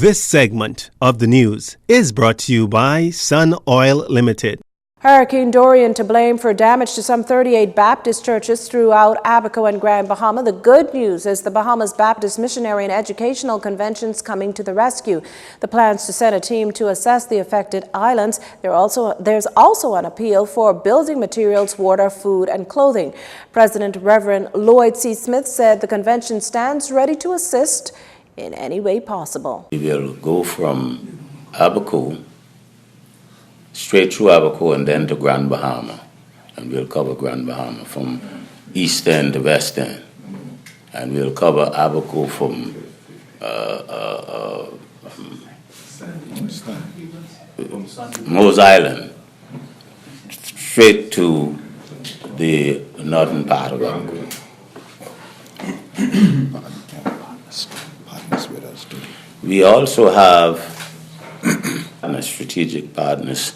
This segment of the news is brought to you by Sun Oil Limited. Hurricane Dorian to blame for damage to some 38 Baptist churches throughout Abaco and Grand Bahama. The good news is the Bahamas Baptist Missionary and Educational Convention's coming to the rescue. The plans to send a team to assess the affected islands. There's also an appeal for building materials, water, food, and clothing. President Reverend Lloyd C. Smith said the convention stands ready to assist in any way possible. We will go from Abaco straight through Abaco and then to Grand Bahama, and we'll cover Grand Bahama from east end to west end, and we'll cover Abaco from Mose Island straight to the northern part of Abaco. We also have strategic partners,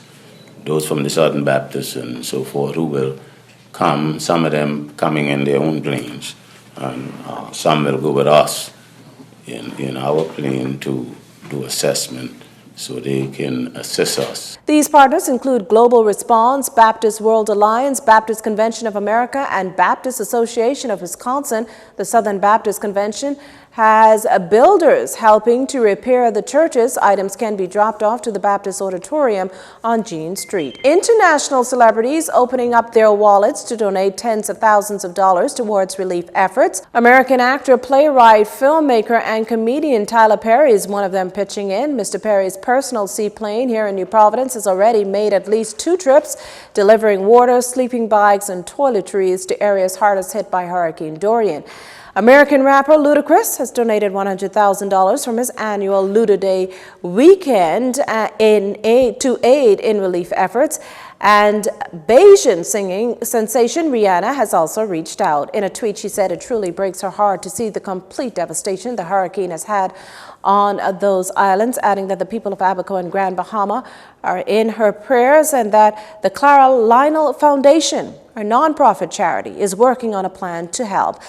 those from the Southern Baptists and so forth, who will come, some of them coming in their own planes, and some will go with us in our plane to do assessment so they can assist us. These partners include Global Response, Baptist World Alliance, Baptist Convention of America, and Baptist Association of Wisconsin. The Southern Baptist Convention has builders helping to repair the churches. Items can be dropped off to the Baptist Auditorium on Jean Street. International celebrities opening up their wallets to donate tens of thousands of dollars towards relief efforts. American actor, playwright, filmmaker, and comedian Tyler Perry is one of them pitching in. Mr. Perry's personal seaplane here in New Providence has already made at least 2 trips, delivering water, sleeping bags, and toiletries to areas hardest hit by Hurricane Dorian. American rapper Ludacris has donated $100,000 from his annual Luda Day weekend to aid in relief efforts. And Bayesian singing sensation Rihanna has also reached out. In a tweet, she said it truly breaks her heart to see the complete devastation the hurricane has had on those islands, adding that the people of Abaco and Grand Bahama are in her prayers and that the Clara Lionel Foundation, a nonprofit charity, is working on a plan to help.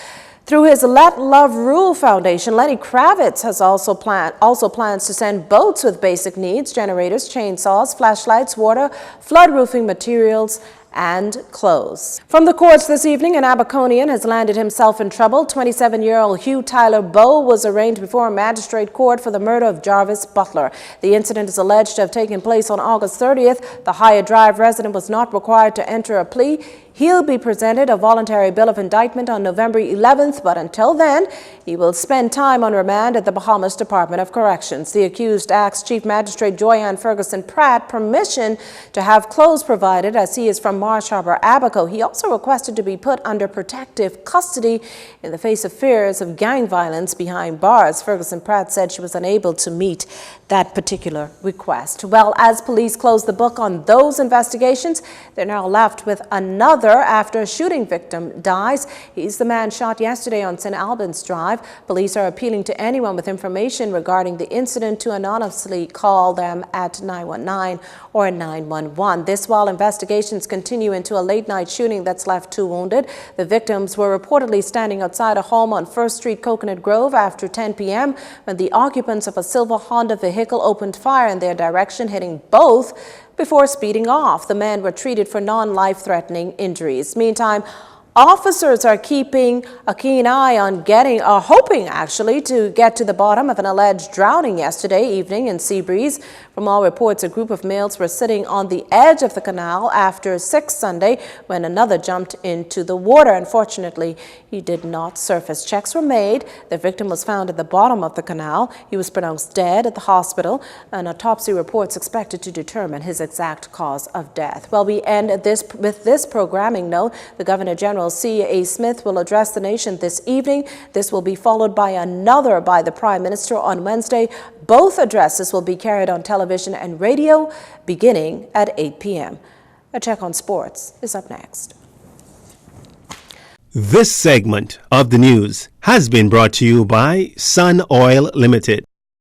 Through his Let Love Rule Foundation, Lenny Kravitz has also plans to send boats with basic needs, generators, chainsaws, flashlights, water, flood roofing materials, and clothes. From the courts this evening, an Abaconian has landed himself in trouble. 27-year-old Hugh Tyler Bowe was arraigned before a magistrate court for the murder of Jarvis Butler. The incident is alleged to have taken place on August 30th. The Hyatt Drive resident was not required to enter a plea. He'll be presented a voluntary bill of indictment on November 11th, but until then, he will spend time on remand at the Bahamas Department of Corrections. The accused asked Chief Magistrate Joyanne Ferguson Pratt permission to have clothes provided as he is from Marsh Harbor, Abaco. He also requested to be put under protective custody in the face of fears of gang violence behind bars. Ferguson Pratt said she was unable to meet that particular request. Well, as police close the book on those investigations, they're now left with another after a shooting victim dies. He's the man shot yesterday on St. Albans Drive. Police are appealing to anyone with information regarding the incident to anonymously call them at 919 or 911. This while investigations continue into a late-night shooting that's left 2 wounded. The victims were reportedly standing outside a home on 1st Street, Coconut Grove after 10 p.m. when the occupants of a silver Honda vehicle opened fire in their direction, hitting both before speeding off. The men were treated for non-life-threatening injuries. Meantime, officers are keeping a keen eye on hoping actually to get to the bottom of an alleged drowning yesterday evening in Seabreeze. From all reports, a group of males were sitting on the edge of the canal after 6 Sunday when another jumped into the water. Unfortunately, he did not surface. Checks were made. The victim was found at the bottom of the canal. He was pronounced dead at the hospital. An autopsy report's expected to determine his exact cause of death. Well, we end with this programming note. The Governor General C.A. Smith will address the nation this evening. This will be followed by another by the Prime Minister on Wednesday. Both addresses will be carried on television and radio beginning at 8 p.m. A check on sports is up next. This segment of the news has been brought to you by Sun Oil Limited.